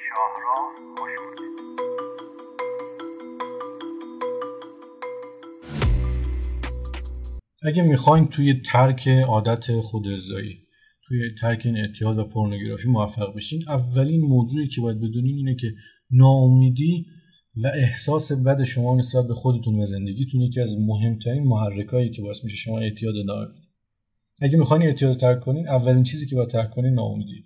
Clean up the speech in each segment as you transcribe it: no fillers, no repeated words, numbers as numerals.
شاهراه خوش اومدید. اگه میخواین توی ترک عادت خودارضایی، توی ترک این اعتیاد و پورنوگرافی موفق بشین، اولین موضوعی که باید بدونین اینه که ناامیدی و احساس بد شما نسبت به خودتون و زندگیتون یکی از مهمترین محرکایی که باعث میشه شما اعتیاد ادامه بدید. اگه میخواین اعتیاد رو ترک کنین، اولین چیزی که باید ترک کنین ناامیدی.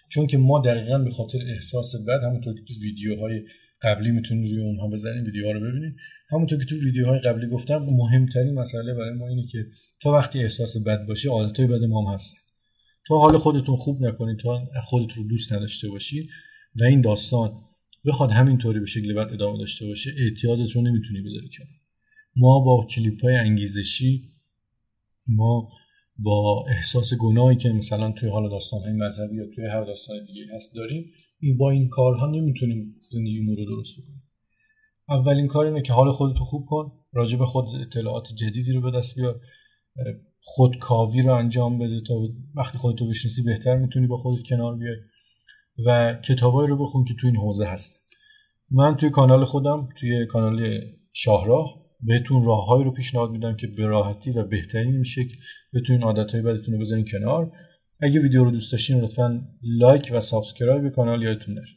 چون که ما دقیقاً به خاطر احساس بد، همونطور که تو ویدیوهای قبلی میتونید روی اونها بزنین، ویدیوها رو ببینید، همونطور که تو ویدیوهای قبلی گفتم، مهمترین مسئله برای ما اینه که تا وقتی احساس بد باشه، عادتهای بد ما هم هستن. تا حال خودتون خوب نکنید، تا خودتون رو دوست نداشته باشید و این داستان بخواد همینطوری به شکل بد ادامه داشته باشه، اعتیادت رو نمیتونی بذاری کنار. ما با کلیپ‌های انگیزشی، ما با احساس گناهی که مثلا توی حال داستان‌های مذهبی یا توی هر داستان دیگه هست داریم، با این کارها نمیتونیم زندگیمون رو درست بکنیم. اولین کار اینه که حال خودتو خوب کن، راجع به خودت اطلاعات جدیدی رو به دست بیار، خودکاوی رو انجام بده تا وقتی خودتو بشناسی بهتر میتونی با خودت کنار بیای و کتابایی رو بخون که توی این حوزه هست. من توی کانال خودم، توی کانال شاهراه، بهتون راههایی رو پیشنهاد میدم که به راحتی و بهترین شکل بتونین عادتهای بدتون رو بذارین کنار. اگه ویدیو رو دوست داشتین لطفاً لایک و سابسکرایب کانال یادتون نره.